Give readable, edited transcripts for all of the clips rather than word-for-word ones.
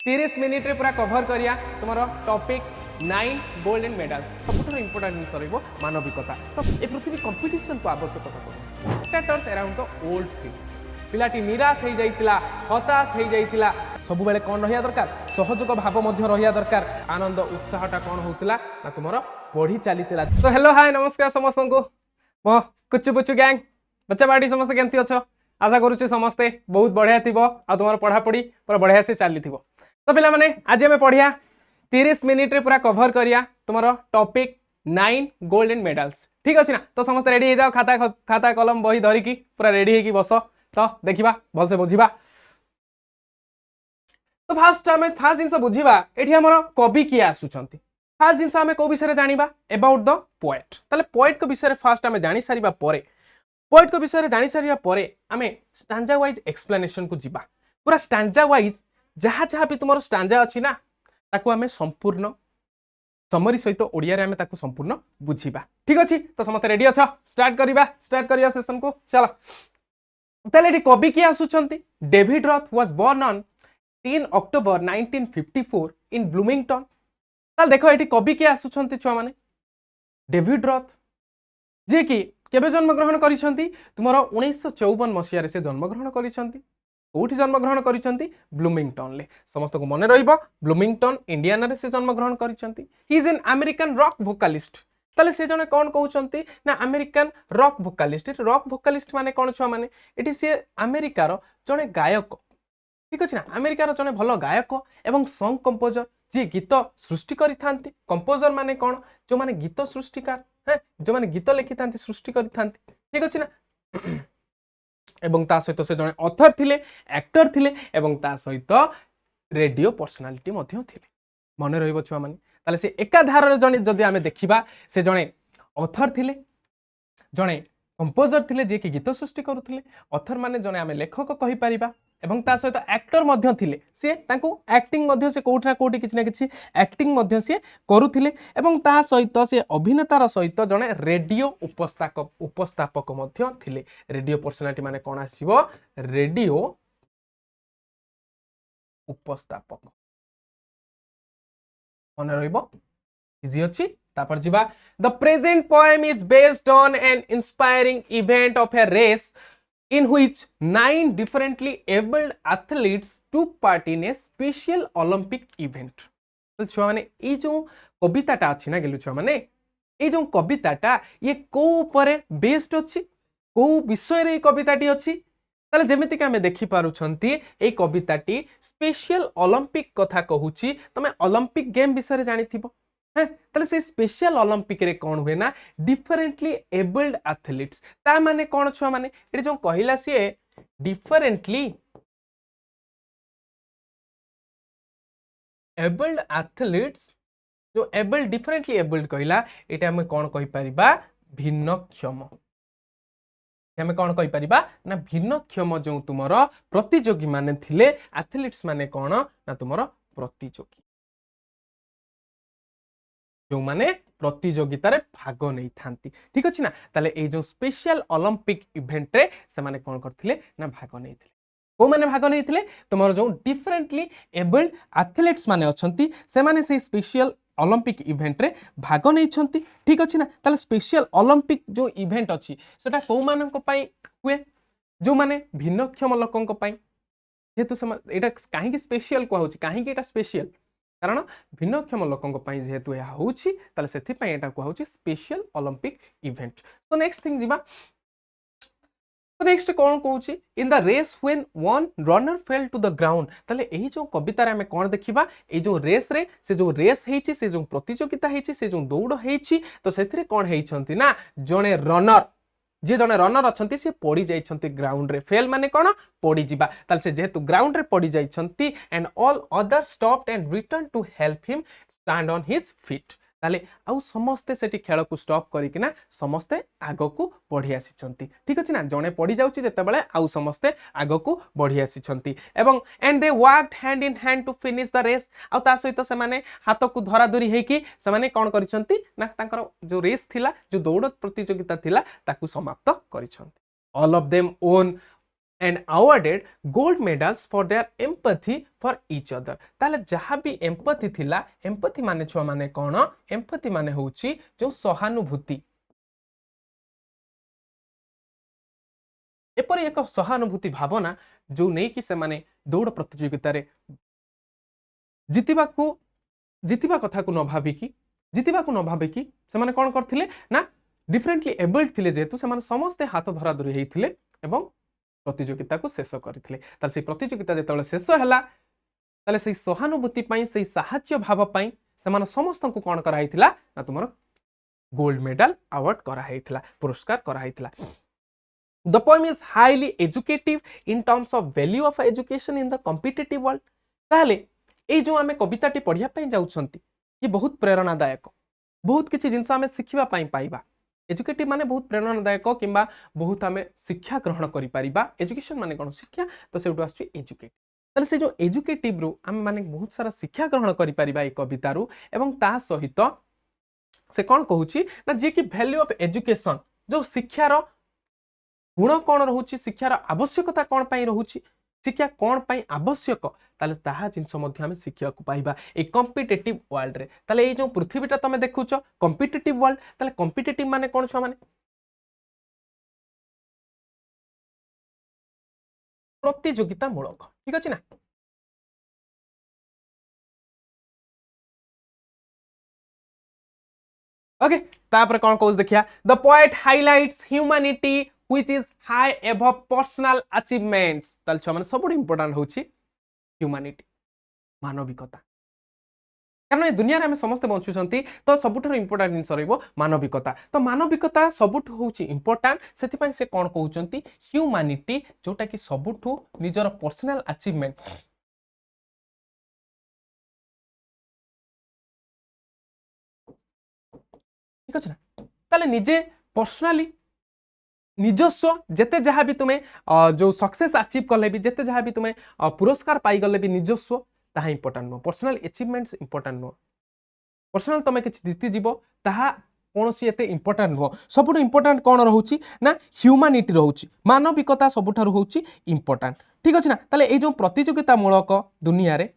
30 minute रे पूरा cover करिया तुमरो टॉपिक 9 गोल्ड एंड मेडल्स सबुठो इंपोर्टेंट जिनस रहइबो मानविकता। तो ए पृथ्वी कंपटीशन को आवश्यकता पड़ो status around the old thing पिलाटी निराश हो जाइतिला हताश हो जाइतिला सब बेले कोन रहिया दरकार सहयोग भाव मध्य रहिया दरकार आनंद उत्साहटा कोन होतिला ना तुमरो बढ़ी चलीतिला। तो हेलो हाय नमस्कार समस्त को मो कुछ बुचु गैंग बच्चा बाड़ी समस्त केमती अछो आशा करूची समस्ते बहुत बढ़िया थिबो आ तुमर पढ़ा पढ़ी पूरा बढ़िया से चली थिबो। तो पिला माने आज हमें पढ़िया 30 मिनिट रे पूरा कवर करिया तुमरो टॉपिक 9 गोल्ड एंड मेडल्स ठीक अछि ना। तो समस्त रेडी हो जाओ खाता कलम बही धरी की पूरा रेडी है कि बस तो देखिबा भल से बुझिबा। तो फास्ट जिनस बुझिबा एठी हमर कवि किए आसुचंती फास्ट जिनस हमें को विषय जानिबा अबाउट द पोएट ताले पोएट को विषय फास्ट हमें जानि सारिबा परे पोएट को विषय जानि सारिबा परे हमें स्टैंजा वाइज एक्सप्लेनेशन को जिबा पूरा स्टैंजा वाइज जहाँ भी तुम स्टांजा अच्छी ना ताकू आमे संपूर्ण समरी सहित ओडिया रे आमे ताकू संपूर्ण बुझिबा ठीक अछि। तो समस्त रेडी अछ स्टार्ट करिया सेशन को चलो। ताले एठी कवि की आसुचंती David Roth was born on 10 October 1954 in Bloomington. ताल देखो एठी कवि की आसुचंती छुआ माने डेविड रथ जे कि केबे जन्म ग्रहण करिसंती तुमरो 1954 मसिया रे से जन्म ग्रहण करिसंती कोठी जन्म ग्रहण करिसंती ब्लूमिंगटन ले समस्त को मने रहिबो ब्लूमिंगटन इंडियाना रे से जन्म ग्रहण करिसंती he is an American rock vocalist. ताले से जने कोन कहउचंती ना अमेरिकन रॉक वोकालिस्ट माने कोन छुआ माने एठी से अमेरिका रो जने गायक ठीक अछि ना अमेरिका रो जने भलो गायक एवं सॉन्ग कंपोजर जे गीत सृष्टि करिथांती कंपोजर माने कोन जो माने गीत सृष्टिकार है जो माने गीत लिखिथांती सृष्टि करिथांती ठीक अछि ना एवं ता सहित से जने ऑथर थिले एक्टर थिले एवं ता सहित रेडियो पर्सनालिटी मध्य थिले मने रहिबो छुआ माने। ताले से एकाधार रे जने जदी आमे देखिबा से जने ऑथर थिले जने कंपोजर थिले जे कि गीत सृष्टि करूथिले ऑथर माने जने आमे लेखक कहि परिबा एवं ता सहित एक्टर मध्य थिले से तांको एक्टिंग मध्य से कोठना कोठी किछि ना किछि एक्टिंग मध्य से करूथिले एवं ता सहित से अभिनेतार सहित जने रेडियो उपस्थापक मध्य थिले। रेडियो पर्सनालिटी माने कोन आसीबो रेडियो उपस्थापक मन रहिबो इजी अछि। तापर जिबा the present poem is based on an inspiring event of a race in which 9 differently abled athletes took part in a special Olympic event। तो छुआ माने ए जो कविताटा अछि ना गेलु छुआ माने ए जो कविताटा ये को ऊपर बेस्ड अछि को विषय रे कविताटी अछि ताले जेमिति कि हमें देखि पारु छंती ए कविताटी स्पेशल ओलंपिक कथा कहूची तमे ओलंपिक गेम विषय रे जानिथिबो है ताले से स्पेशल ओलंपिक रे कोन हुए ना डिफरेंटली एबल्ड एथलीट्स ता माने कोन छुआ माने एटी जो कहिला से डिफरेंटली एबल्ड एथलीट्स जो एबल्ड डिफरेंटली एबल्ड कहिला एटा हम कोन कहि परिबा भिन्नक्षम हमें कौन कहि परिबा ना भिन्नक्षम जो तुमरो प्रतियोगी माने थिले एथलीट्स माने कोन ना तुमरो प्रतियोगी जो माने प्रतियोगिता रे भाग नहीं थांती ठीक अछि ना। ताले ए जो स्पेशल ओलंपिक इवेंट रे से माने कोन करथिले ना भाग नहीं थिले को माने भाग नहीं थिले तुमरो जो डिफरेंटली एबल्ड एथलीट्स माने अछंती से माने से स्पेशल ओलंपिक इवेंट रे भाग नहीं छंती ठीक अछि ना। ताले स्पेशल ओलंपिक जो इवेंट अछि सेटा को मानन को पई हुए जो माने भिन्नक्षम लोकन को पई जेतु एटा काहे कि स्पेशल को होछि काहे कि एटा स्पेशल कारण भिन्नक्षम लोकन पई जेहेतु या होछि ताले सेथि पई एटा को होछि स्पेशल ओलंपिक इवेंट। तो नेक्स्ट थिंग जिबा तो नेक्स्ट कोन कहूछि in the race when one runner fell to the ground ताले एही जो कविता रे हमें कोन देखिबा ए जो रेस रे से जो रेस हेछि से जो प्रतियोगिता हेछि से जो दौड़ हेछि तो सेथिरे कोन हेछंती ना जने रनर जे जने रनर अछंती से पड़ी जाइछंती ग्राउंड रे फेल माने कोन पड़ी जिबा ताल से जेहेतु ग्राउंड रे पड़ी जाइछंती and all other stopped and return to help him stand on his feet ताले आउ समस्ते सेठी खेल को स्टॉप करिकिना समस्ते आगो को बढ़ी आसीचंती ठीक अछि ना जने पड़ी जाउची जेते बेले आउ समस्ते आगो को बढ़ी आसीचंती एवं and they worked hand in hand to finish the race आउ ता सहित से माने हाथ को धरा धरी हेकी से माने कोन करिसंती ना तांकर जो रेस थिला जो दौड़ प्रतियोगिता थिला ताकू समाप्त करिसंती all of them won and awarded gold medals for their empathy for each other. ताले जहाँ भी empathy थिला, empathy माने छुआ माने कौन? empathy माने होची जो सहानुभूति। एपरि एक सहानुभूति भावना जो नहीं कि से माने दौड़ प्रतियोगिता रे जितिबा कथा को न भाबिकी से माने कौन करथिले ना डिफरेंटली एबल्ड थिले जेतु से माने समस्त हाथ धरा धरी हेइथिले एवं प्रतियोगिता को शेष करथिले ताले से प्रतियोगिता जेतले शेष हला ताले से सहानुभूति पई से साहाय्य भाव पई से माने समस्त को कौन करा हेइथिला ना तुमरो गोल्ड मेडल अवार्ड करा हेइथिला पुरस्कार करा हेइथिला The poem is highly educative in terms of value of education in the competitive world. ताले ए जो आमे कविताटी पढ़िया पई जाउछंती ये बहुत प्रेरणादायक बहुत किछि जिंस आमे सिखिबा पई पाइबा एजुकेटिव माने बहुत प्रेरणादायक किंबा बहुत आमे शिक्षा ग्रहण करि परिबा एजुकेशन माने कोन शिक्षा तो सेउटु आछी एजुकेट ताले से जो एजुकेटिव रो आमे माने बहुत सारा शिक्षा ग्रहण करि परिबा ए कविता रो एवं ता सहित से कोन कहूची ना जे कि वैल्यू ऑफ एजुकेशन जो शिक्षा रो गुण कौन रोचे शिक्षार आवश्यकता कौन पाई रोचे शिक्षा कौन पाई आवश्यक ताले ताहा जिंस मध्य आमे शिक्षा को पाइबा ए कॉम्पिटिटिव वर्ल्ड रे ताले ए जो पृथ्वीटा तमे देखुचो कॉम्पिटिटिव वर्ल्ड ताले कॉम्पिटिटिव माने कोन छ माने प्रतियोगिता मूलक ठीक अछि ना ओके तापर कोन कहूस देखिया the poet highlights humanity which is high above personal achievements ताल छ माने सबुठ इंपोर्टेंट होची ह्यूमैनिटी मानविकता कारण ए दुनिया रे हम समस्त बंचुछंती तो सबुठ इंपोर्टेंट जिंस रहइबो मानविकता तो मानविकता सबुठ होची इंपोर्टेंट सेति पई से कोन कहउचंती ह्यूमैनिटी जोटा कि सबुठ निजर पर्सनल अचीवमेंट ठीक अछि ना ताले निजे पर्सनली निजस्व जेते जहाँ भी तुम्हें जो सक्सेस अचीव कले भी जेते जहाँ भी तुम्हें पुरस्कार पाई गले भी निजस्व ताहा important no personal achievements important no personal तमे किछि जीति जीवो ताहा कोनोसी एते इंपोर्टेंट नो सबुठ इंपोर्टेंट कोन रहउची ना ह्यूमैनिटी रहउची मानविकता सबुठारु होउची इंपोर्टेंट ठीक अछि ना ताले ए जो प्रतियोगिता मूलक दुनिया रे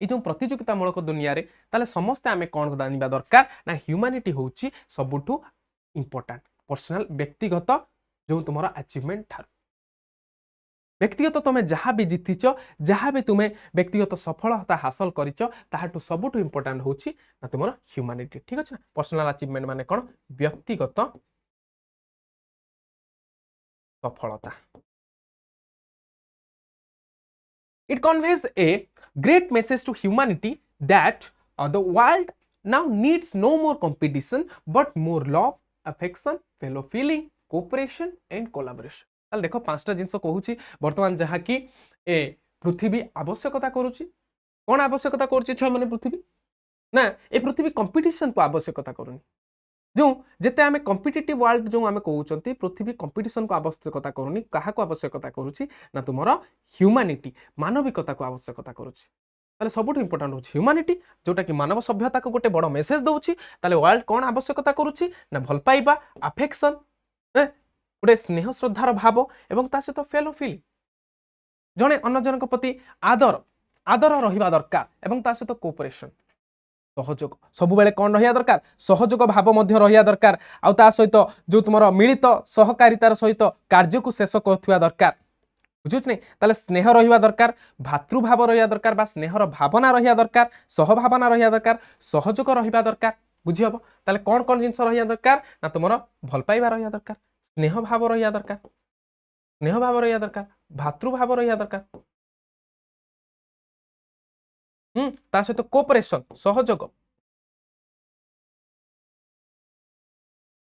ए जो प्रतियोगिता मूलक दुनिया रे ताले समस्त आमे कोन जानिबा दरकार ना ह्यूमैनिटी होउची सबुठु इंपोर्टेंट पर्सनल व्यक्तिगत जो तुम्हारा अचीवमेंट ठार व्यक्तिगत तुम्हें जहाँ भी जीतिच जहाँ भी तुम्हें व्यक्तिगत सफलता हासिल करिच ताहाटु सबुठु इंपोर्टेंट होची ना तुम्हारा ह्यूमैनिटी ठीक अछि ना पर्सनल अचीवमेंट माने कोन व्यक्तिगत सफलता it conveys a great message to humanity that the world now needs no more competition but more love affection fellow feeling cooperation and collaboration ताल देखो पांचटा जिंस कहूची वर्तमान जहा कि ए पृथ्वी आवश्यकता करूची कोन आवश्यकता करूची छ माने पृथ्वी ना ए पृथ्वी कंपटीशन को आवश्यकता करूनी जो जेते हमें कॉम्पिटिटिव वर्ल्ड जो हमें कहउचंती पृथ्वी कंपटीशन को आवश्यकता करूनी काहा को आवश्यकता करूची ना तुमरो ह्यूमैनिटी मानविकता को आवश्यकता करूची ताले सबुठ इंपोर्टेंट होची ह्यूमैनिटी जोटा कि मानव सभ्यता को गोटे बड़ मेसेज दउची ताले वर्ल्ड कोन आवश्यकता करूची ना भल पाइबा अफेक्शन गोटे स्नेह श्रद्धार भाव एवं ता सहित फेलो फीलिंग जने अन्य जनक प्रति आदर आदर रहिबा दरकार एवं ता सहित कोऑपरेशन सहयोग सब बेले कोन रहिया दरकार सहयोग भाव मध्य रहिया दरकार आ ता सहित जो तुमरो मिलित सहकारितार सहित कार्य को शेष करथुवा दरकार बुझुछ नै ताले स्नेह रहिबा दरकार भातृभाव रहिया दरकार बा स्नेहर भावना रहिया दरकार सहभावना रहिया दरकार सहयोग रहिबा दरकार बुझी हबो ताले कोन कोन जिंस रहिया दरकार ना तुमरो भल पाइबा रहिया दरकार स्नेह भाव रहिया दरकार भातृभाव रहिया दरकार ता सहित कोऑपरेशन सहयोग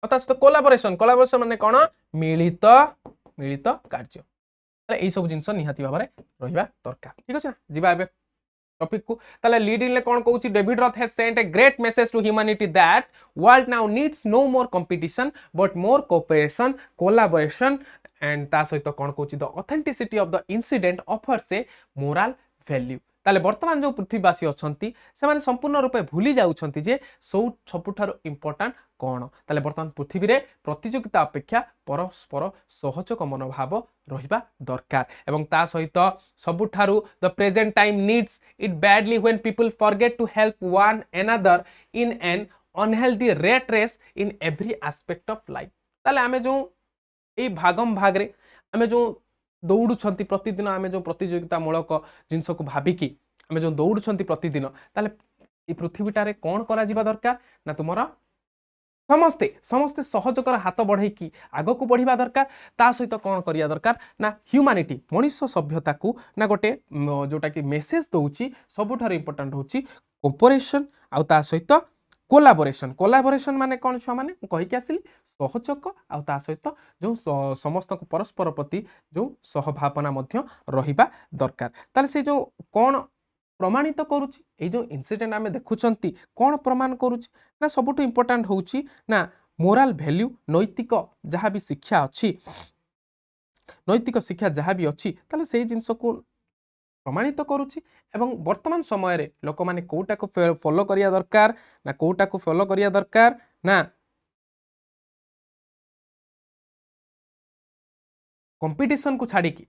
ता सहित कोलैबोरेशन कोलैबोरेशन माने कोन मिलित मिलित कार्य ताले एई सब जिंस निहाती भाबरे रहिबा दरकार ठीक अछि ना जिबा एबे टॉपिक को ताले लीडिंग ले कोन कहूची David Roth has sent a great message to humanity that world now needs no more competition but more cooperation collaboration and ता सहित कोन कहूची the authenticity of the incident offers a moral value ताले वर्तमान जो पृथ्वीवासी अछंती से संपूर्ण रूपे भूली जाउछंती जे सबुठारु इंपोर्टेंट कौन ताले वर्तमान पृथ्वी रे प्रतियोगिता अपेक्षा परस्पर सहयोग मनोभाव रहिबा दरकार एवं ता सहित सबुठारु the present time needs it badly when people forget to help one another in an unhealthy rat race in every aspect of life ताले आमे जो ए भागम भाग रे आमे जो दौड़ुछंती प्रतिदिन आमे जो प्रतियोगिता मूलक जिनस को भाबिकी आमे जो दौड़ुछंती प्रतिदिन ताले ए पृथ्वीटारे कौन करा जिबा दरकार ना तुमरा समस्ते समस्ते सहजकर हाथ बढ़ेकी आग को बढ़िबा दरकार ता सहित कौन करिया दरकार ना ह्यूमैनिटी मनुष्य सभ्यता को ना गोटे जोटा कि मेसेज दउची सबुठार इंपोर्टेंट होची कोऑपरेशन आ ता सहित कोलाबोरेशन कोलाबोरेशन माने कौन छुआ माने कहि के आसिली सहयोग आ ता सहित जो समस्त को परस्पर प्रति जो सहभावना मध्य रहिबा दरकार ताले से जो कौन प्रमाणित करुच्ची ये जो इनसीडेंट आम देखुंत कौन प्रमाण करुच्ची ना सबुठ इंपोर्टेंट होउची ना मोराल वैल्यू नैतिक जहाँ भी शिक्षा अच्छी नैतिक शिक्षा जहाँ भी अच्छी ताले से जिनस को प्रमाणित करुच्ची एवं वर्तमान समय रे लोक माने कोटा को फॉलो करिया दरकार ना कोटा को फॉलो करिया दरकार ना कंपटीशन को छाड़ी की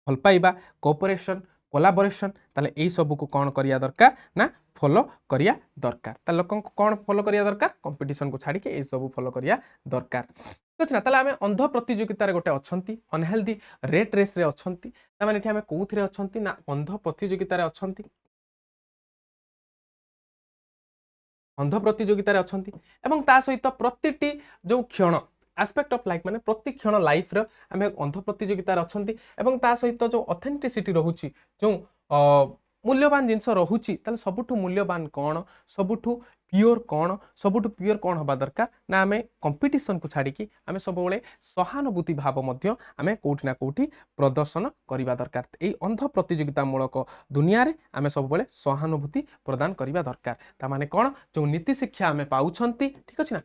भल पाइबा कोऑपरेशन कोलाबोरेशन ताले एई सब को कौन करिया दरकार ना फॉलो करिया दरकार ताले लोक कौन फॉलो करिया दरकार कंपटीशन को छाड़ी के एई सब फॉलो करिया दरकार ठीक अछि ना ताले आमे अंध प्रतियोगिता रे गोटे अछंती अनहेल्दी रेट रेस रे अछंती ता माने एठी आमे कोउथि रे अछंती ना अंध प्रतियोगिता रे अछंती अंध प्रतियोगिता रे अछंती एवं ता सहित प्रतिटी जो क्षण एस्पेक्ट ऑफ लाइफ माने प्रति क्षण लाइफ रे आमे अंध प्रतियोगिता रे अछंती एवं ता सहित जो ऑथेंटिसिटी रहूची जो मूल्यवान जिनस रहूची ताले सबुठु मूल्यवान कौन सबुठु प्योर कौन हबा दरकार ना आमे कंपटीशन को छाड़ी की आमे सब बेले सहानुभूति भाव मध्य आमे कोठी ना कोठी प्रदर्शन करिबा दरकार एई अंध प्रतियोगिता मूलक दुनिया रे आमे सब बेले सहानुभूति प्रदान करिबा दरकार ता माने कोन जो नीति शिक्षा आमे पाउछंती ठीक अछि ना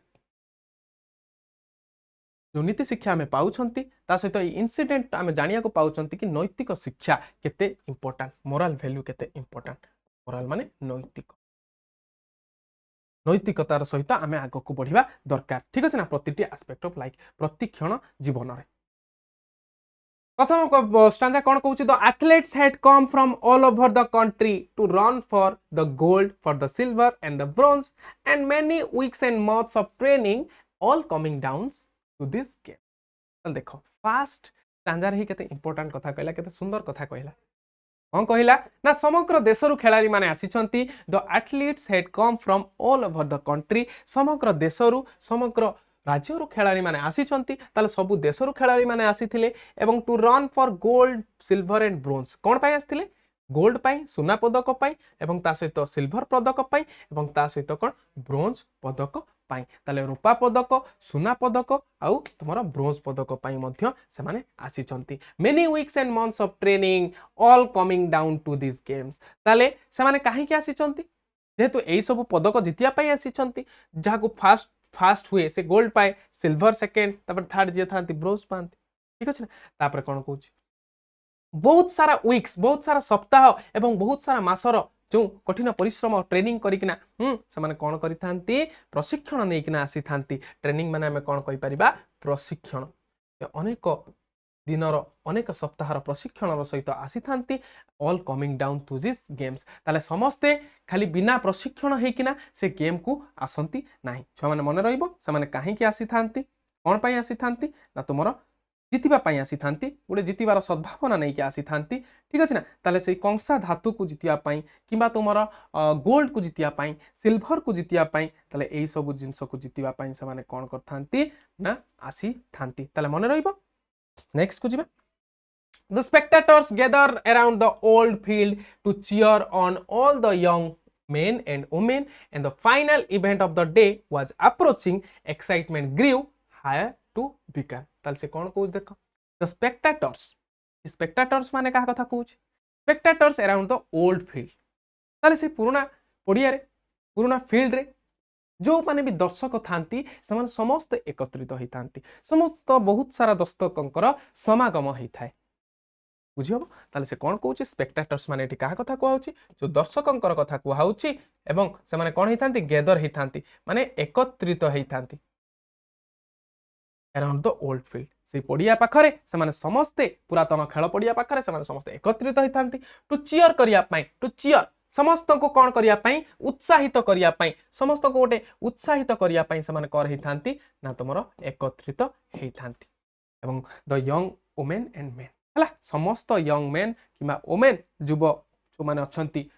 जो नीति शिक्षा आमे पाउछंती ता सहित ए इनसिडेंट आमे जानिया को पाउछंती कि नैतिक शिक्षा केते इंपोर्टेंट मोरल वैल्यू केते इंपोर्टेंट मोरल माने नैतिक नैतिकतार सहित आमे आग को बढ़िबा दरकार ठीक अछि ना प्रतिटी एस्पेक्ट ऑफ लाइफ प्रति क्षण जीवन रे प्रथम स्टांजा कौन कहूची the athletes had come from all over the country to run for the gold for the silver and the bronze and many weeks and months of training all coming down to this game देखो first stanza रे केते important कथा कहला केते सुंदर कथा कहला कौन कहला ना समग्र देशरु खेलाड़ी माने आसीचंती the athletes had come from all over the country समग्र देशरु समग्र राज्यरु खेलाड़ी माने आसीचंती ताले सबु देशरु खेलाड़ी माने आसीथिले एवं to run for gold silver and bronze कोन पाई आसीथिले गोल्ड पाई सोना पदक पाई एवं ता सहित सिल्वर पदक पाई एवं ता सहित कोन ब्रोंज पदक पाई ताले रूपा पदक सोना पदक आउ तुमरा ब्रोंज पदक पाई मध्य से माने आसीचंती many weeks and months of training all coming down to this games ताले से माने काहे के आसीचंती जेहेतु एई सब पदक जितिया पाई आसीचंती जहा को फास्ट हुए से गोल्ड पाए सिल्वर सेकेंड तापर थर्ड जे थांती ब्रोंज पांती ठीक अछि ना तापर कोन कहूची बहुत सारा वीक्स बहुत सारा सप्ताह एवं बहुत सारा मासर जो कठिन परिश्रम ट्रेनिंग करिकिना से माने कोन करि थांती प्रशिक्षण नै किना आसी थांती ट्रेनिंग माने हमें कोन कहि परिबा प्रशिक्षण अनेक दिनर अनेक सप्ताहर प्रशिक्षण सहित आसी थांती all coming down to this games ताले समस्ते खाली बिना प्रशिक्षण हेकिना से गेम को आसंती नाही छुआ माने मन रहिबो से माने काहे कि आसी थांती कोन पई आसी थांती ना तुमरो जितिबा पाई आसी थांती गोटे जितिबार सद्भावना नहीं कि आसी थांती ठीक अछि ना ताले से कंसा धातु को जितिया पाई किबा तुमरो गोल्ड को जितिया पाई सिल्वर को जितिया पाई ताले एई सब जिंस को जितिबा पाई से माने कोन करथांती ना आसी थांती ताले मन रहिबो नेक्स्ट को जिबा The spectators gather around the old field to cheer on all the young men and women, and the final event of the day was approaching. Excitement grew higher to begin. ताल से कौन कहूँ देखो the spectators माने कहा कथा कहूँ spectators around the old field ताल से पुराना पड़िया रे पुराना फील्ड रे जो माने भी दर्शक थांती समान समस्त एकत्रित होई थांती समस्त बहुत सारा दर्शकंकर समागम होई थाए बुझी हम ताले से कौन कहूँ स्पेक्टाटर्स माने एठी कहा कथा कहउछि जो दर्शकंकर कथा कहउछि एवं से माने कौन होइथांती गेदर होइथांती माने एकत्रित होइथांती अराउंड द ओल्ड फील्ड से पड़िया पाखरे से माने समस्ते पुरातन खेल पड़िया पाखरे से माने समस्ते एकत्रित होइथांती टू चियर करिया पई टू चियर समस्त को कौन करिया पई उत्साहित करिया पई समस्त को गोटे उत्साहित करिया पई से माने कर होइथांती ना तुमरो एकत्रित होइथांती एवं the young women and men हला समस्त यंग मेन किमा वुमेन युव जो माने अछंती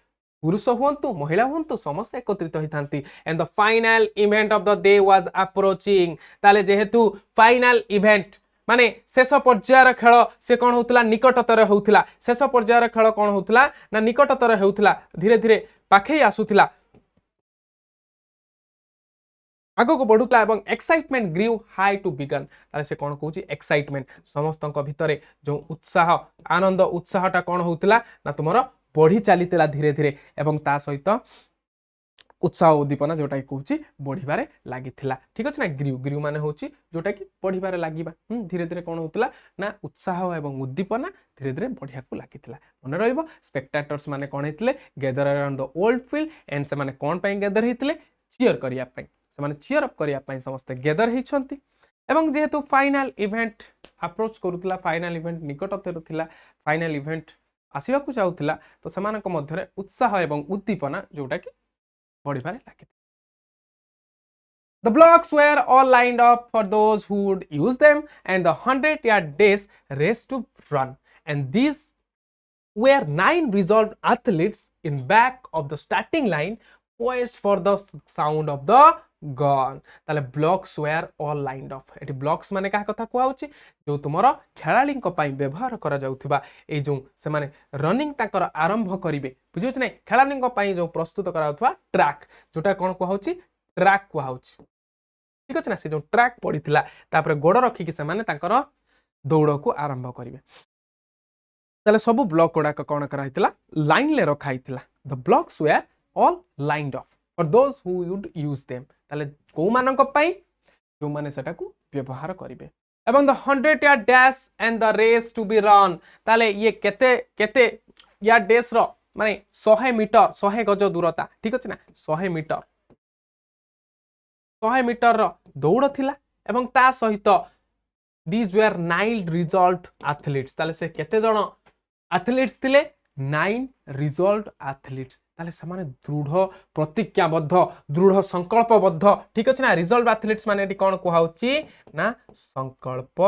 पुरुष हुंतु महिला हुंतु समस्त एकत्रित होइथांती and the final event of the day was approaching ताले जेहेतु फाइनल इवेंट माने शेष पर्यायर खेल से कौन होउतला निकटतर होउतला शेष पर्यायर खेल कौन होउतला ना निकटतर होउतला धीरे धीरे पाखे आसुतला आगो को बढ़ुतला एवं excitement grew high to begin ताले से कौन कहूची एक्साइटमेंट समस्त भितरे जो उत्साह आनंद उत्साहटा कौन होउतला ना तुमरो बढ़ी चलीला धीरे धीरे एवं ता सहित उत्साह उद्दीपना जोटा कि कहूची बढ़िबारे लागिथिला ठीक अछि ना ग्रीव ग्रीव माने होची जोटा कि बढ़िबारे लागिबा धीरे धीरे कौन होउतला ना उत्साह एवं उद्दीपना धीरे धीरे बढ़िया को लागिथिला मन रहइबो स्पेक्टाटर्स माने कौन हेतिले gather around the old field and से माने कौन पई गेदर हेतिले चियर करिया पई से माने चियर अप करिया पई समस्त गेदर हेछंती एवं जेहेतु फाइनल इवेंट अप्रोच करूतला फाइनल इवेंट निकटतर थिला फाइनल इवेंट आसीबा को जाउतला तो समानक मध्यरे उत्साह एवं उद्दीपना जोटा कि बढ़िबारे लागे The blocks were all lined up for those who would use them and the 100-yard dash race to run and these were 9 resolved athletes in back of the starting line poised for the sound of the gun ताले blocks were all lined up eighty blocks माने का कथा कुआ होची जो तुमरो खेलाड़ी को पाई व्यवहार करा जाउथिबा ए जो से माने रनिंग ताकर आरंभ करिवे बुझियो नै खेलाड़ी को पाई जो प्रस्तुत करा होथवा ट्रैक जोटा कोन कुआ होची ट्रैक कुआ होची ठीक अछि ना से जो ट्रैक पड़िथिला तापर गोड़ रखी कि से माने ताकर दौड़ को आरंभ करिवे ताले सब ब्लॉक गुडा कोन करा हितला लाइन ले रखा हितला the blocks were all lined off for those who would use them ताले को मानक पई जो माने सेटा को व्यवहार करिवे एवं the 100-yard dash and the race to be run ताले ये केते केते या डैश रो माने 100 मीटर 100 गज दूरता ठीक अछि ना 100 मीटर 100 मीटर रो दौड़ थिला एवं ता सहित these were 9 result athletes ताले से केते जण एथलीट्स थिले 9 रिजल्ट एथलीट्स ताले समाने दृढ़ प्रतिज्ञाबद्ध दृढ़ संकल्पबद्ध ठीक अछि ना रिजल्ट एथलीट्स माने एटी कोन कुहा होची ना संकल्प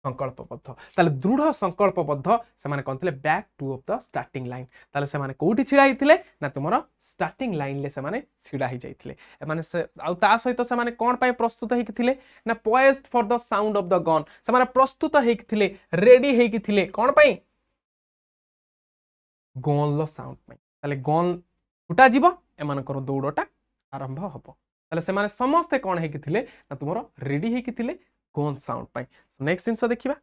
संकल्पबद्ध ताले दृढ़ संकल्पबद्ध से माने कोनथिले back to off the starting line ताले से माने कोठी छिडा हिथिले ना तुमरो स्टार्टिंग लाइन ले से माने छिडा हि जाइथिले माने से आ ता सहित से माने कोन पय प्रस्तुत हेकि थिले ना poised for the sound of the gun से माने प्रस्तुत हेकि थिले रेडी हेकि थिले कोन पय गन लो साउंड पय ताले गन फुटा जीवो एमानकर दौड़टा आरंभ हबो ताले से माने समस्त कोन हेकि थिले ना तुमरो रेडी हेकि थिले गन साउंड पाई नेक्स्ट जिंस देखिबा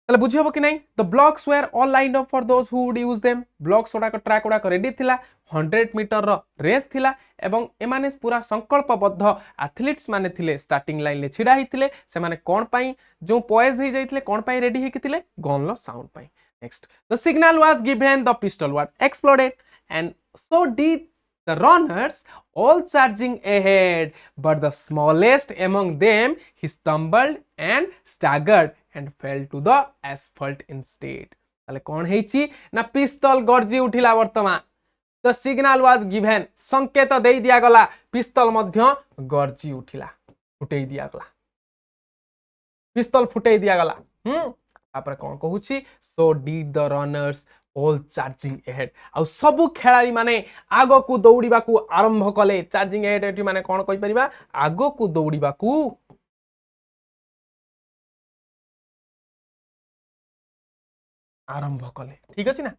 तले बुझी हबो कि नै the blocks were all lined up for those who would use them blocks ओडा को ट्रैक ओडा को रेडी थिला 100 मीटर रो रेस थिला एवं एमाने पूरा संकल्पबद्ध एथलीट्स माने थिले स्टार्टिंग लाइन ले छिडा हिथिले से माने कोन पाई जो पॉइज हे जाइथिले कोन पाई रेडी हेकि थिले गन लो साउंड पाई next the signal was given the pistol was exploded and so did the runners all charging ahead but the smallest among them he stumbled and staggered and fell to the asphalt instead ताले कोन हेची ना पिस्तल गर्जी उठिला वर्तमान the signal was given संकेत देई दिया गला पिस्तल मध्य गर्जी उठिला फुटेई दिया गला पिस्तल फुटेई दिया गला तापर कोन कहूची so did the runners all charging ahead आ सब खेलाड़ी माने आगो को दौड़ीबा को आरंभ कले चार्जिंग ahead एटी माने कोन कहि परिबा आगो को दौड़ीबा को आरंभ कले ठीक अछि ना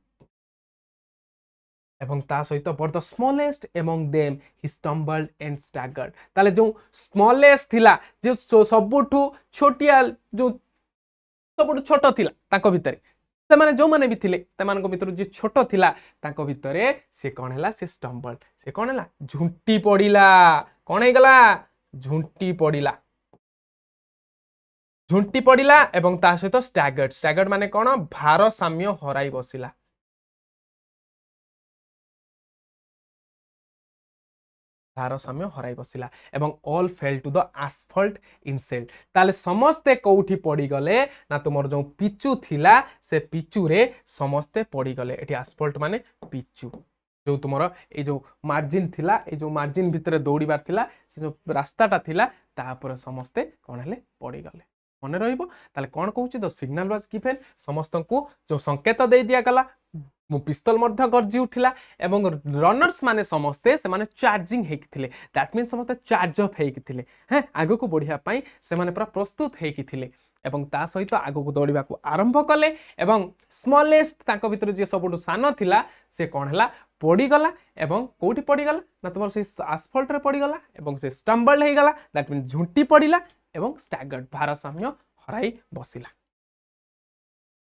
एवं ता सहित but the smallest among them he stumbled and staggered ताले जो स्मॉलेस्ट थिला जो सबुठु छोटिया जो सबुठु छोट थिला ताको भितरे से माने जो माने भी थिले तमानको भितर जे छोट थिला ताको भितरे से कोन हैला से स्टम्बल्ड से कोन हैला झुंटी पड़िला कोन हे गला झुंटी पड़िला ଝୁଣ୍ଟି ପଡ଼ିଲା ଏବଂ ତା ସହିତ ଷ୍ଟାଗର୍ଡ। ଷ୍ଟାଗର୍ଡ ମାନେ କ'ଣ? ଭାରସାମ୍ୟ ହରାଇ ବସିଲା। ଭାରସାମ୍ୟ ହରାଇ ବସିଲା ଏବଂ ଅଲ୍ ଫେଲ୍ ଟୁ ଦ ଆସଫଲ୍ଟ ଇନସେଲ୍ଟ। ତାହେଲେ ସମସ୍ତେ କୋଉଠି ପଡ଼ିଗଲେ ନା ତୁମର ଯେଉଁ ପିଚୁ ଥିଲା ସେ ପିଚୁରେ ସମସ୍ତେ ପଡ଼ିଗଲେ। ଏଠି ଆସଫଲ୍ଟ ମାନେ ପିଚୁ, ଯେଉଁ ତୁମର ଏଇ ଯେଉଁ ମାର୍ଜିନ୍ ଥିଲା, ଏଇ ଯେଉଁ ମାର୍ଜିନ୍ ଭିତରେ ଦୌଡ଼ିବାର ଥିଲା, ସେ ଯେଉଁ ରାସ୍ତାଟା ଥିଲା ତା ଉପରେ ସମସ୍ତେ କ'ଣ ହେଲେ? ପଡ଼ିଗଲେ। ମନେ ରହିବ। ତାହେଲେ କ'ଣ କହୁଛି? ଦ ସିଗ୍ନାଲ ୱାଜ ଗିଭେନ୍। ସମସ୍ତଙ୍କୁ ଯେଉଁ ସଂକେତ ଦେଇ ଦିଆଗଲା, ପିସ୍ତଲ ମଧ୍ୟ ଗର୍ଜି ଉଠିଲା ଏବଂ ରନର୍ସ ମାନେ ସମସ୍ତେ ସେମାନେ ଚାର୍ଜିଂ ହେଇକି ଥିଲେ। ଦ୍ୟାଟ୍ ମିନ୍ସ ସମସ୍ତେ ଚାର୍ଜ ଅଫ୍ ହେଇକି ଥିଲେ। ହଁ, ଆଗକୁ ବଢ଼ିବା ପାଇଁ ସେମାନେ ପୁରା ପ୍ରସ୍ତୁତ ହେଇକି ଥିଲେ ଏବଂ ତା ସହିତ ଆଗକୁ ଦୌଡ଼ିବାକୁ ଆରମ୍ଭ କଲେ ଏବଂ ସ୍ମଲେଷ୍ଟ ତାଙ୍କ ଭିତରୁ ଯିଏ ସବୁଠୁ ସାନ ଥିଲା ସେ କ'ଣ ହେଲା? ପଡ଼ିଗଲା ଏବଂ କୋଉଠି ପଡ଼ିଗଲା ନା ତୁମର ସେଇ ଆସଫଲ୍ଟରେ ପଡ଼ିଗଲା ଏବଂ ସେ ଷ୍ଟମ୍ବଲ୍ଡ ହେଇଗଲା। ଦ୍ୟାଟ୍ ମିନ୍ସ ଝୁଣ୍ଟି ପଡ଼ିଲା ଏବଂ ଷ୍ଟାଗର୍ଡ ଭାରସାମ୍ୟ ହରାଇ ବସିଲା।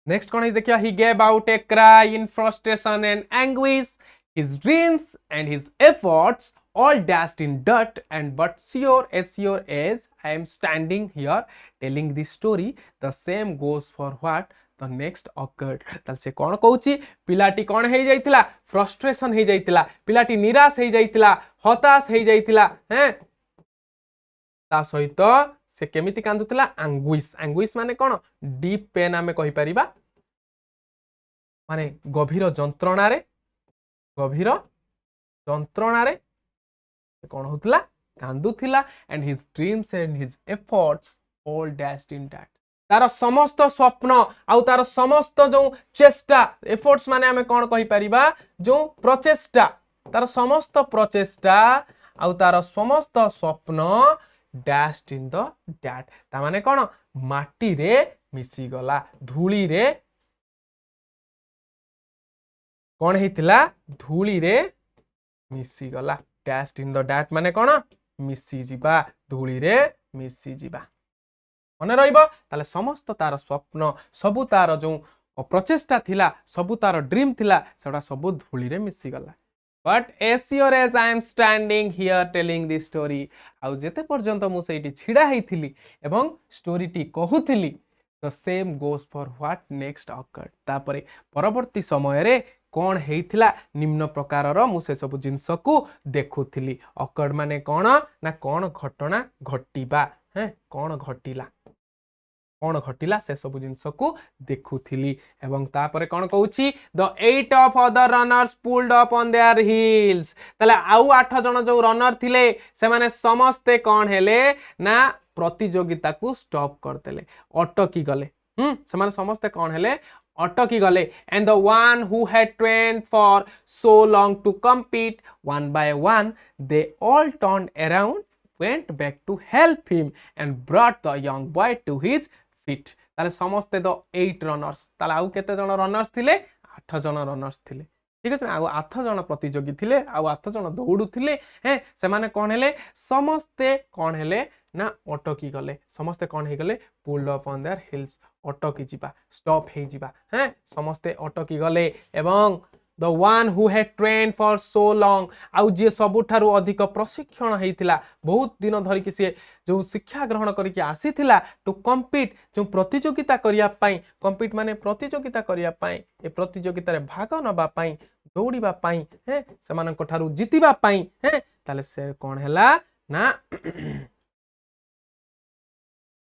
Next one is देखिए, he gave out a cry in frustration and anguish. His dreams and his efforts all dashed in dirt, and but sure as I am standing here telling this story, the same goes for what the next occurred. ताल से कौन कहूची? पिलाटी कौन हे जाइतिला? Frustration हे जाइतिला, पिलाटी निराश हे जाइतिला, हताश हे जाइतिला। हैं, ता सहित से केमिति कांदुतिला? एंग्विश। एंग्विश माने कौन? डीप पेन आमे कहि परिबा, माने गभीर जंत्रणारे, गभीर जंत्रणारे कौन होतिला? कांदुतिला। And his dreams and his efforts all dashed in that. तार समस्त स्वप्न आउ तार समस्त जो चेष्टा, एफर्ट्स माने आमे कौन कहि परिबा? जो प्रचेष्टा, तार समस्त प्रचेष्टा आउ तार समस्त स्वप्न डैश्ड इन द डैट। ता माने कौन? माटी रे मिसी गला, धूली रे कौन हेतिला? धूली रे मिसी गला। डैश्ड इन द डैट माने कौन? मिसी जिबा, धूली रे मिसी जिबा। मने रहिबो। ताले समस्त तार स्वप्न, सबु तार जो प्रचेष्टा थिला, सबु तार ड्रीम थिला, सेडा सबु धूली रे मिसी गला। But as sure as I am standing here telling this story, आउ जेते पर्यंत मु सेठी छिडा हेइथिली एवं स्टोरी टी कहूथिली, the same goes for what next occurred. तापरे परवर्ती समय रे कौन हेइथिला? निम्न प्रकारर मु से सब जिंस को देखुथिली। occurred माने कौन ना कौन घटना घटिबा। हैं, कौन घटिला, कौन घटिला से सब जिंस को देखुथिली। एवं तापरे कौन कहूची? The 8 of other runners pulled up on their heels. ताले आउ 8 जण जो रनर थिले से माने समस्ते कौन हेले ना प्रतियोगिता को स्टॉप करदेले, अटकी गले। से माने समस्ते कौन हेले? अटकी गले। And the one who had trained for so long to compete, one by one they all turned around, went back to help him and brought the young boy to his feet. ताले समस्ते the 8 runners, ताले आउ केते जण runners थिले? 8 जण runners थिले। ठीक अछि, आउ 8 जण प्रतियोगी थिले, आउ 8 जण दौड़ू थिले। हैं, से माने कोन हेले? समस्ते कोन हेले ना अटकी गले। समस्ते कोन हे गले? Pulled up on there hills, अटकी जिबा, स्टॉप हे जिबा। हैं, समस्ते अटकी गले। एवं the one who had trained for so long, आउ जे सबुठारु अधिक प्रशिक्षण हेइथिला, बहुत दिन धरि कि से जो शिक्षा ग्रहण करिके आसीथिला टू कम्पीट, जो प्रतियोगिता करिया पई, कम्पीट माने प्रतियोगिता करिया पई, ए प्रतियोगिता रे भाग नबा पई, दौड़ीबा पई, हैं, समानक ठारु जितिबा पई। हैं, ताले से कोन हैला ना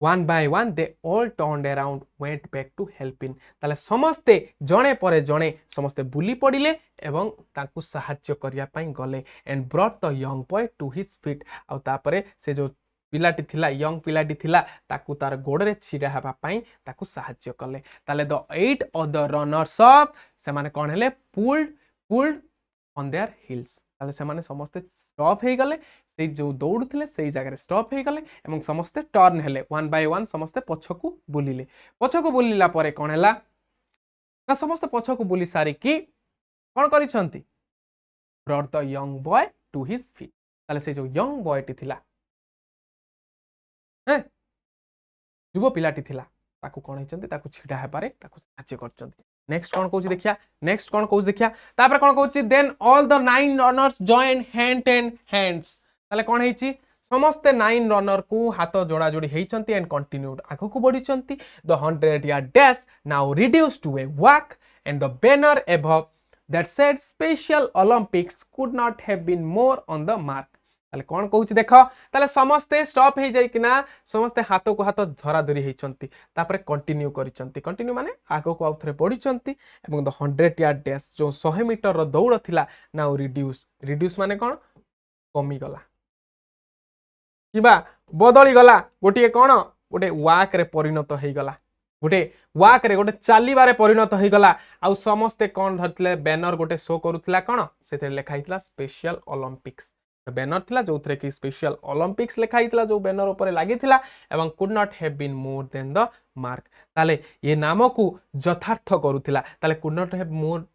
one by one they all turned around, went back to help him. ताले समस्ते जणे परे जणे समस्ते बुली पड़िले एवं ताकू सहाय्य करिया पई गले। And brought the young boy to his feet. आ तापरे से जो पिलाटी थिला, यंग पिलाटी थिला, ताकू तार गोड़रे छिड़ा हेबा पई ताकू सहाय्य कले। ताले द 8 अदर रनर्स अप, से माने कोन हेले? Pulled on their hills. ताले से माने समस्ते स्टॉप हे गले, से जो दौड़ थिले से जगह स्टॉप हे गले एवं समस्ते टर्न हेले, वन बाय वन समस्ते पछकू बुलिले। पछकू बुलिला परे कोन हैला ना समस्ते पछकू बुली सारी कि कोन करिसंती? Brought the young boy to his feet. ताले से जो यंग बॉय टी थिला, हैं, जुव पिलाटी थिला, ताकू कोन हेचंती? ताकू छिडा हे पारे ताकू साहाय्य करचंती। नेक्स्ट कौन कहूची देखिया, नेक्स्ट कौन कहूची देखिया। तापर कौन कहूची? Then all the 9 runners join hand and hands. ताले कौन हेची? समस्ते 9 रनर को हाथ जोड़ा जोड़ी होती एंड कंटिन्यूड आग को बढ़ी the 100 yard dash now reduce to a walk and the banner above that said special Olympics could not have been more on the mark ताले कौन कहूची देख ताले समस्ते स्टॉप हो जाई किना समस्ते हाथ को हाथ धरा धरी होइचंती तापरे कंटिन्यू करिचंती कंटिन्यू माने आगो को आउथरे बढ़िचंती एवं द 100 yard dash जो 100 मीटर रो दौड़ थिला नाउ रिड्यूस रिड्यूस माने कौन कमी गला किबा बदली गला गोटे कौन गोटे वाक रे परिणत हो गला गोटे वाक रे गोटे चलीबारे परिणत हो गला आउ समस्ते कौन धरथिले बैनर गोटे शो करूथिला कौन से लिखा हितला स्पेशल ओलंपिक्स बैनर थिला जो थरे कि स्पेशल ओलंपिक्स लिखा हितला जो बैनर ऊपर लागि थिला एवं could not have been more than the mark ताले ये नाम को यथार्थ करूथिला ताले could not have more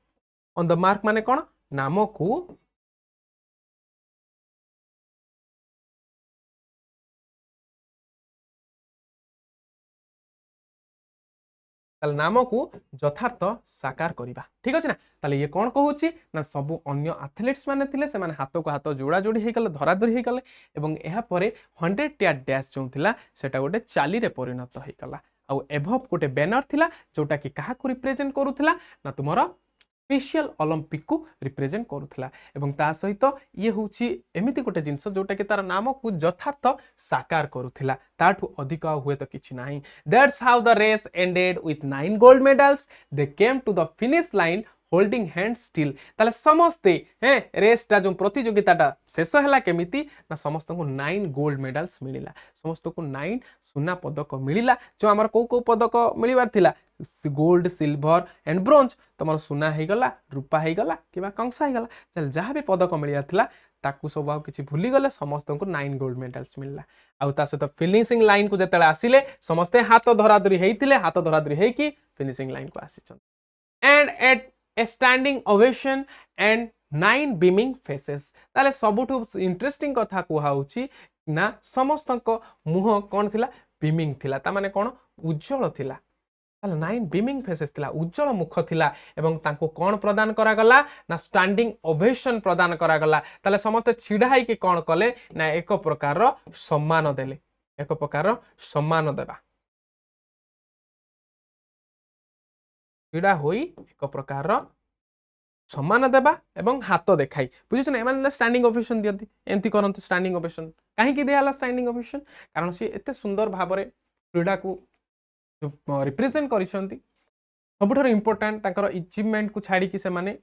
on the mark माने कौन नाम को नाम को यथार्थ साकार करवा ठीक अच्छे ना ताले ये कौन कहूची ना सब अन्य एथलीट्स माने थिले से माने हाथ को हाथ जोड़ा जोड़ी हो गले धरा धरी हो गले एवं एहा परे 100 yard dash जो थिला सेटा गोटे चाली रे परिणत हो गला आउ एभव गोटे बैनर थिला जोटा कि काहा को रिप्रेजेंट करूथिला ना तुमरो स्पेशल ओलंपिक को रिप्रेजेंट करूथिला एवं ता सहित ये होची एमिति गोटे जिंस जोटा कि तार नाम को यथार्थ साकार करूथिला ताठू अधिक हुए तो किछि नाही that's how the race ended with 9 gold medals they came to the finish line holding hand still ताले समस्ते हैं रेसटा जो प्रतियोगिताटा शेष हैला केमिति ना समस्त को 9 गोल्ड मेडल्स मिलिला समस्त को 9 सुना पदक मिलिला जो हमर को पदक मिलिबार थिला गोल्ड सिल्वर एंड ब्रोंज तुम सुना हो गला रूपा हो गला कि कंसा हो गला चल जहाँ भी पदक मिलिया थिला ताकू सब आउ किछि भूली गले समस्त को 9 गोल्ड मेडल्स मिलला आउ ता सहित फिनिशिंग लाइन को जतले आसिले समस्ते हाथ धरा धरी हेइतिले हाथ धरा धरी हेकी फिनिशिंग लाइन को आसिछन and at a standing ovation and 9 beaming faces ताले सबुठु इंटरेस्टिंग कथा कुहा होची ना समस्त मुह कौन थिला बीमिंग थिला ता माने कौन उज्जवल थिला 9 बीमिंग फेसेस थिला उज्जवल मुख थिला एवं तांको कौन प्रदान करा गला ना स्टैंडिंग ओवेशन प्रदान करा गला ताले समस्त छिडा हाई कि कौन कले ना एक प्रकार रो सम्मान देले एक प्रकार रो सम्मान देबा छिडा होई एक प्रकार रो सम्मान देबा एवं हाथ देखाई बुझिछ ना एमान स्टैंडिंग ओवेशन दियंती एमती करंती स्टैंडिंग ओवेशन काहे कि दियाला स्टैंडिंग ओवेशन कारण से एते सुंदर भाबरे क्रीडा को जो रिप्रेजेंट करिसंती सबुठार इंपोर्टेंट तांकर अचीवमेंट को छाड़ी कि से माने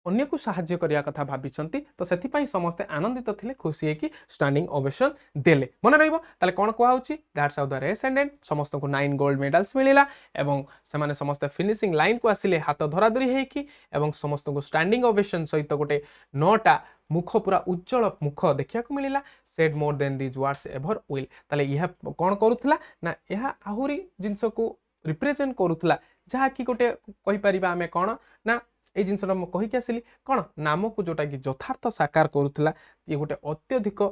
अन्य को सहाय्य करिया कथा भाबिसंती तो सेथि पई समस्त आनंदित थिले खुशी है कि स्टैंडिंग ओवेशन देले मन रहइबो ताले कोन कोआ होची that's how the race ended समस्त को 9 गोल्ड मेडल्स मिलिला एवं से माने समस्त फिनिशिंग लाइन को आसिले हाथ धरा धरी है कि एवं समस्त को स्टैंडिंग ओवेशन सहित गोटे 9टा मुख पूरा उज्जवल मुख देखिया को मिलिला said more than this words ever will ताले यह कोन करूथला ना यह आहुरी जिंस को रिप्रेजेंट करूथला जहा कि गोटे कहि परिबा हमें कोन ना ए जिनसटा म कहि के आसिली कोन नाम को जोटा कि यथार्थ साकार करूथला ये गोटे अत्यधिक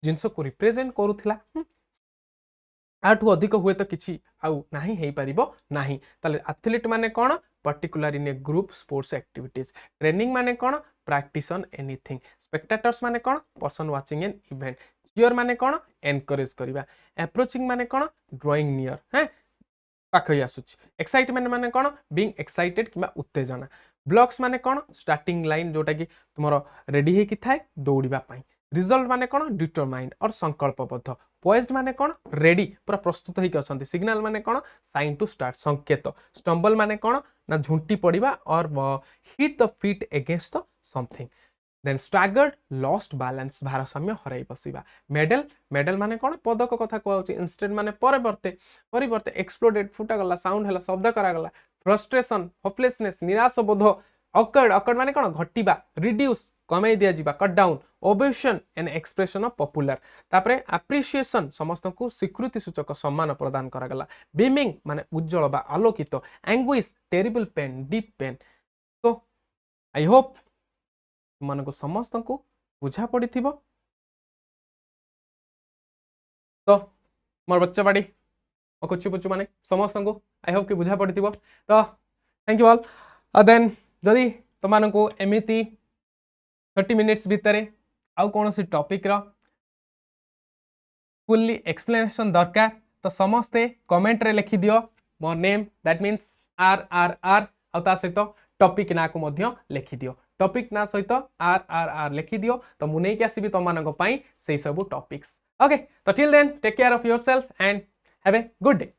जिनस को रिप्रेजेंट करूथला आठू अधिक हुए तो किछि आउ नाही हेई परिबो नाही ताले एथलीट माने कोन particular in a group sports activities training माने कोन प्रैक्टिस ऑन एनीथिंग स्पेक्टेटर्स माने कोन person watching an event cheer माने कोन एनकरेज करबा अप्रोचिंग माने कोन ड्राइंग नियर हैं पाखई आसुची एक्साइटमेंट माने कोन बीइंग एक्साइटेड किबा उत्तेजना ब्लॉक्स माने कोन स्टार्टिंग लाइन जोटा कि तुमरो रेडी हे कि थाए दौड़िबा पई रिजल्ट माने कोन डिटरमाइंड और संकल्पबद्ध पॉइज्ड माने कोन रेडी पूरा प्रस्तुत होई अछंती सिग्नल माने कोन साइन टू स्टार्ट संकेत स्टम्बल माने कोन ना झुंटी पड़िबा or hit the feet against the something then staggered lost balance भारसाम्य हराई बसिबा मेडल मेडल माने कोन पदक कथा कहउची इंस्टेंट माने परिवर्ते परिवर्ते एक्सप्लोडेड फुटा गला साउंड हला शब्द करा गला फ्रस्ट्रेशन होपलेसनेस निराश बोध अकर्ड अकर्ड माने कोन घटिबा रिड्यूस कमाई दिया जीवा cut down ovation an expression of popular तापरे एप्रिसिएशन समस्त को स्वीकृति सूचक सम्मान प्रदान करा गला बीमिंग माने उज्जवल बा आलोकित anguish terrible pain deep pain तो आई होप मन को समस्त को बुझा पड़ी थी तो मोर बच्चा बाड़ी मो कुछ पुचु माने समस्त को आई होप कि बुझा पड़ी थी तो थैंक यू ऑल देन जदि तुम को एमिति 30 मिनिट्स भितर आउ कौन सी टॉपिक रो फुल्ली एक्सप्लेनेशन दरकार तो समस्ते कमेंट रे लिखि दियो मोर नेम दैट मीन्स RRR आ ता सहित टॉपिक ना को मध्य लिखि दियो टॉपिक ना सहित RRR लिखि दियो तो मु नै के आसीबी तमानक पई सेई सब टॉपिक्स ओके तो till then take care of yourself and have a good day.